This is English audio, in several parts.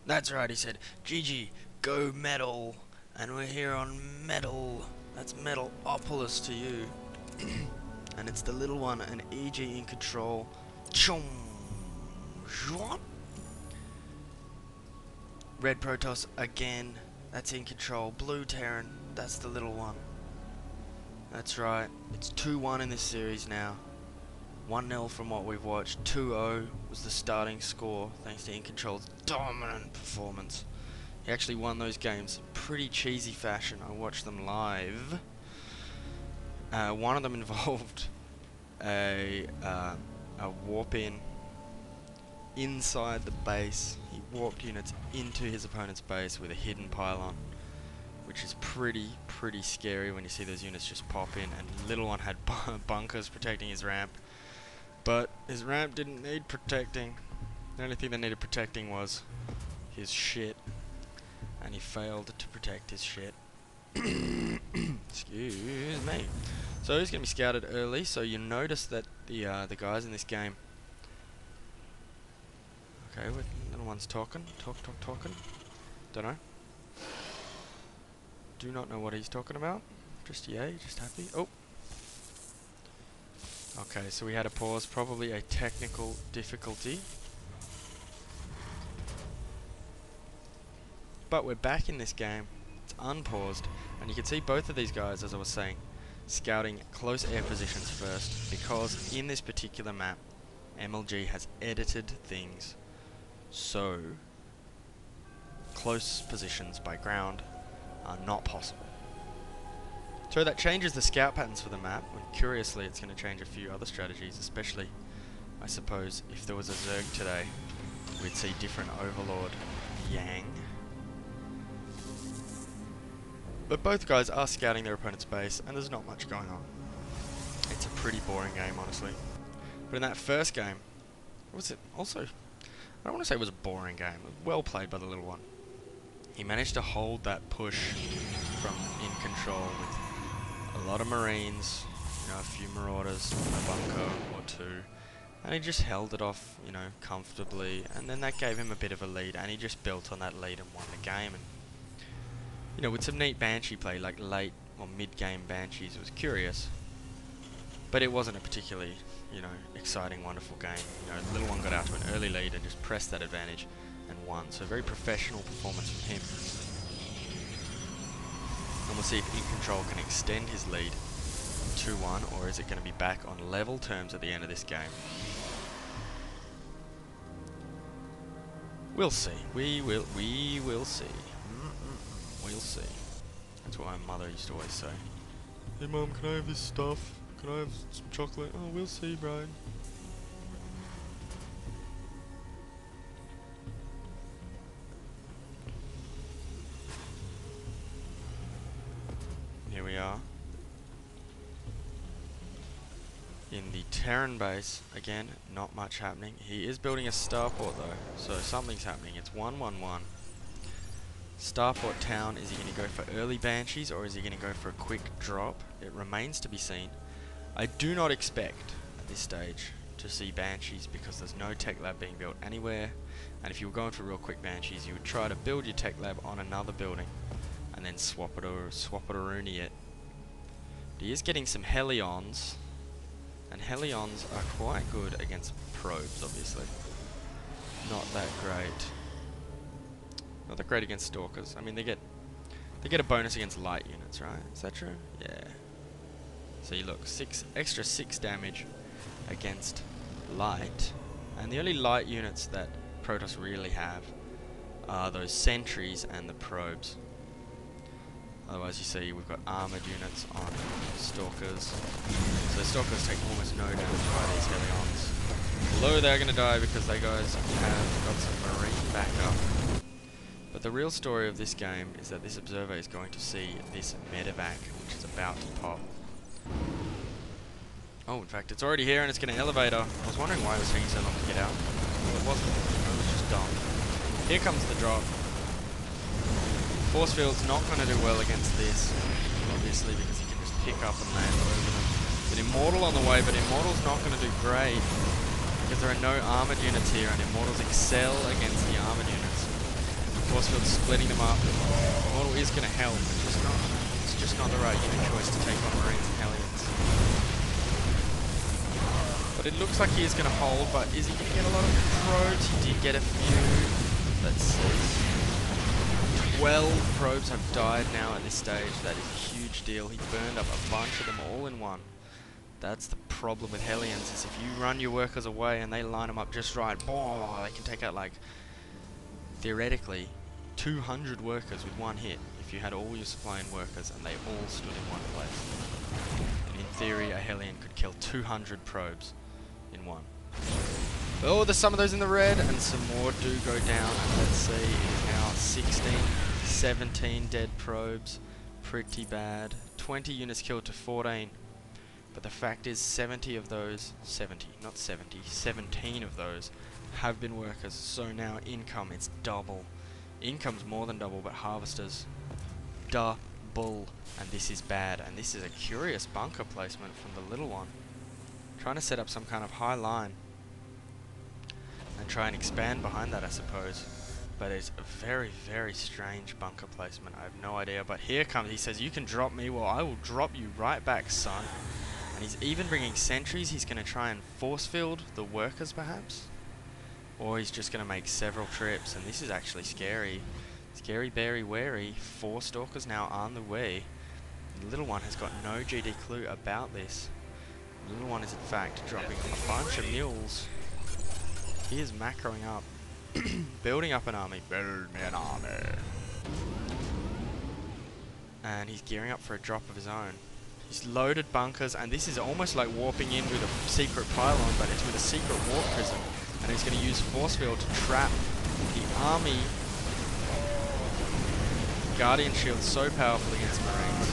That's right, he said, GG, go metal. And we're here on metal. That's Metalopolis to you. And it's the little one, an EGInControl. Chum. Zhuan. Red Protoss again. That's InControl. Blue Terran. That's the little one. That's right. It's 2-1 in this series now. 1-0 from what we've watched. 2-0 was the starting score thanks to InControl's dominant performance. He actually won those games in pretty cheesy fashion. I watched them live. One of them involved a warp in inside the base. He warped units into his opponent's base with a hidden pylon, which is pretty scary when you see those units just pop in. And little one had bunkers protecting his ramp, but his ramp didn't need protecting. The only thing that needed protecting was his shit, and he failed to protect his shit. Excuse me. So he's going to be scouted early, so you notice that the guys in this game... Okay, little one's talking. Talking. Don't know. Do not know what he's talking about. Just yay, just happy. Oh! Okay, so we had a pause, probably a technical difficulty. But we're back in this game. It's unpaused, and you can see both of these guys, as I was saying, scouting close air positions first, because in this particular map, MLG has edited things so close positions by ground are not possible. So that changes the scout patterns for the map, and curiously it's going to change a few other strategies, especially, I suppose, if there was a Zerg today, we'd see different Overlord Yang. But both guys are scouting their opponent's base, and there's not much going on. It's a pretty boring game, honestly. But in that first game, was it also... I don't want to say it was a boring game. It was well played by the little one. He managed to hold that push from InControl with a lot of Marines, you know, a few Marauders, a bunker or two, and he just held it off, you know, comfortably, and then that gave him a bit of a lead, and he just built on that lead and won the game. And you know, with some neat Banshee play, like late or mid-game Banshees, it was curious, but it wasn't a particularly, you know, exciting, wonderful game. You know, the little one got out to an early lead and just pressed that advantage and won. So very professional performance from him. And we'll see if InControl can extend his lead 2-1, or is it going to be back on level terms at the end of this game? We'll see. We will see. We'll see. That's what my mother used to always say. Hey Mom, can I have this stuff? Can I have some chocolate? Oh, we'll see, Brian. Here we are. In the Terran base, again, not much happening. He is building a starport though, so something's happening. It's 1-1-1. Starport town, is he going to go for early Banshees or is he going to go for a quick drop? It remains to be seen. I do not expect, at this stage, to see Banshees because there's no tech lab being built anywhere, and if you were going for real quick Banshees, you would try to build your tech lab on another building and then swap it or rooney it. But he is getting some Helions, and Helions are quite good against probes, obviously. Not that great. Not that great against Stalkers. I mean, they get a bonus against light units, right? Is that true? Yeah. So you look, extra 6 damage against light, and the only light units that Protoss really have are those sentries and the probes. Otherwise, you see we've got armored units on Stalkers. So Stalkers take almost no damage by these Helions. Although they're going to die because they guys have got some Marine backup. But the real story of this game is that this observer is going to see this medevac, which is about to pop. Oh, in fact, it's already here and it's going to elevator. I was wondering why it was taking so long to get out. Well, it wasn't. It was just dumb. Here comes the drop. Force field's not going to do well against this, obviously, because he can just pick up and land over them. But Immortal on the way, but Immortal's not going to do great because there are no armored units here, and Immortals excel against the armored units. force field splitting them up. The model is going to help. It's just not the right unit choice to take on Marines and Hellions. But it looks like he is going to hold, but is he going to get a lot of probes? He did get a few. Let's see. 12 probes have died now at this stage. That is a huge deal. He burned up a bunch of them all in one. That's the problem with Hellions, is if you run your workers away and they line them up just right, boom, they can take out, like, theoretically, 200 workers with one hit if you had all your supplying workers and they all stood in one place. And in theory, a Hellion could kill 200 probes in one. Oh, there's some of those in the red, and some more do go down. And let's see, it is now 16, 17 dead probes. Pretty bad. 20 units killed to 14. But the fact is 17 of those have been workers. So now income, it's double. Income's more than double, but harvesters, double. And this is bad. And this is a curious bunker placement from the little one. Trying to set up some kind of high line. And try and expand behind that, I suppose. But it's a very, very strange bunker placement. I have no idea. But here comes, he says, you can drop me. Well, I will drop you right back, son. And he's even bringing sentries. He's going to try and force field the workers, perhaps. Or he's just going to make several trips. And this is actually scary. Scary, berry, wary. 4 stalkers now on the way. The little one has got no GD clue about this. The little one is, in fact, dropping a bunch of mules. He is macroing up. Building up an army. Build me an army. And he's gearing up for a drop of his own. He's loaded bunkers, and this is almost like warping in with a secret pylon, but it's with a secret warp prism. And he's going to use force field to trap the army. Guardian shield so powerful against Marines.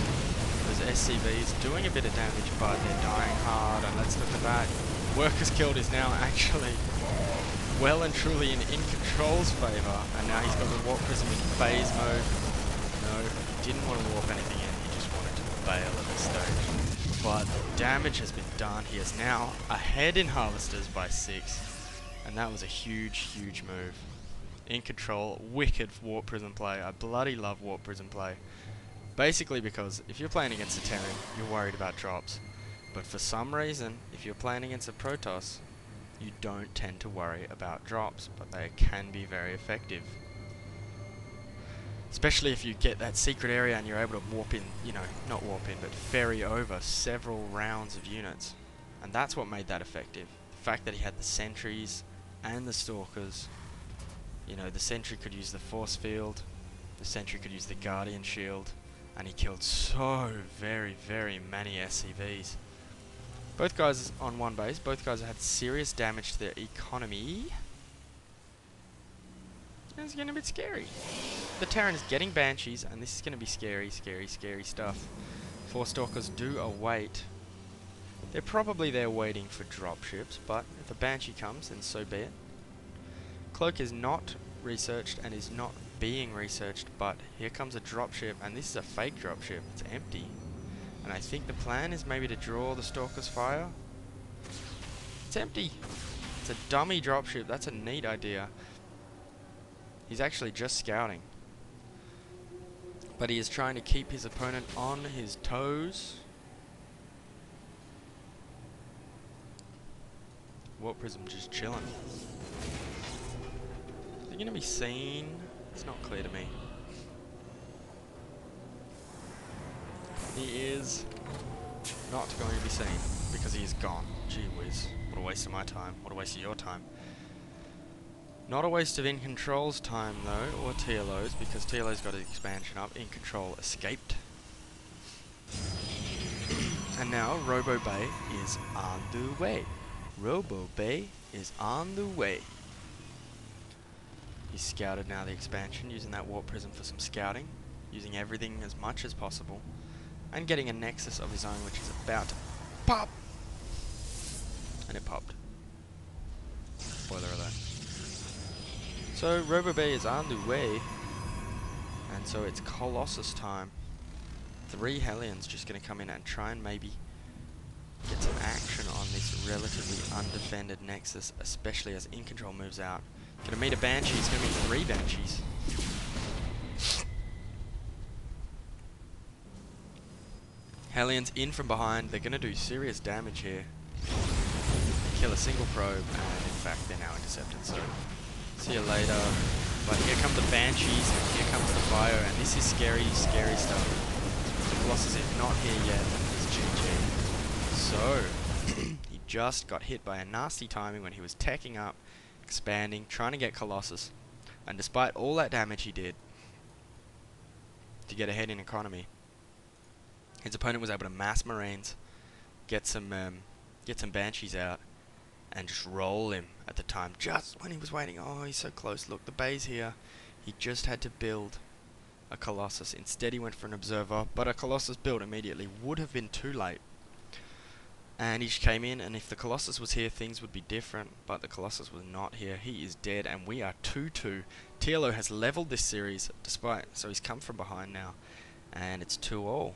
Those SCVs doing a bit of damage, but they're dying hard. And let's look at that. Workers killed is now actually well and truly in InControl's favour, and now he's got the warp prism in phase mode. No, he didn't want to warp anything in, he just wanted to bail at this stage. But damage has been done. He is now ahead in harvesters by 6, and that was a huge, huge move. InControl, wicked warp prism play. I bloody love warp prism play. Basically because if you're playing against a Terran, you're worried about drops. But for some reason, if you're playing against a Protoss, you don't tend to worry about drops, but they can be very effective. Especially if you get that secret area and you're able to warp in, you know, not warp in, but ferry over several rounds of units. And that's what made that effective. The fact that he had the sentries and the stalkers. You know, the sentry could use the force field, the sentry could use the guardian shield, and he killed so very, very many SCVs. Both guys on one base, both guys had serious damage to their economy. It's getting a bit scary. The Terran is getting Banshees, and this is going to be scary, scary, scary stuff. 4 Stalkers do await. They're probably there waiting for dropships, but if a Banshee comes, then so be it. Cloak is not researched and is not being researched, but here comes a dropship, and this is a fake dropship. It's empty. And I think the plan is maybe to draw the Stalker's fire. It's empty. It's a dummy dropship. That's a neat idea. He's actually just scouting. But he is trying to keep his opponent on his toes. Warp Prism just chilling. Is he going to be seen? It's not clear to me. He is not going to be seen because he is gone. Gee whiz. What a waste of my time. What a waste of your time. Not a waste of InControl's time though, or TLO's, because TLO's got his expansion up. InControl escaped. And now Robo Bay is on the way. Robo Bay is on the way. He's scouted now the expansion, using that warp prism for some scouting, using everything as much as possible, and getting a nexus of his own, which is about to pop. And it popped. Spoiler alert. So Robo Bay is on the way, and so it's Colossus time. 3 Hellions just going to come in and try and maybe get some action on this relatively undefended nexus, especially as InControl moves out. Gonna meet a Banshee, he's gonna meet 3 Banshees. Hellions in from behind. They're going to do serious damage here. They kill a single probe, and in fact they're now intercepted, so see you later. But here come the Banshees, and here comes the fire, and this is scary, scary stuff. The Colossus is not here yet, it's GG. So, he just got hit by a nasty timing when he was teching up, expanding, trying to get Colossus. And despite all that damage he did to get ahead in economy, his opponent was able to mass Marines, get some Banshees out, and just roll him at the time, just when he was waiting. Oh, he's so close. Look, the bay's here. He just had to build a Colossus. Instead, he went for an Observer, but a Colossus built immediately would have been too late. And he just came in, and if the Colossus was here, things would be different, but the Colossus was not here. He is dead, and we are 2-2. TLO has leveled this series, so he's come from behind now, and it's 2-all.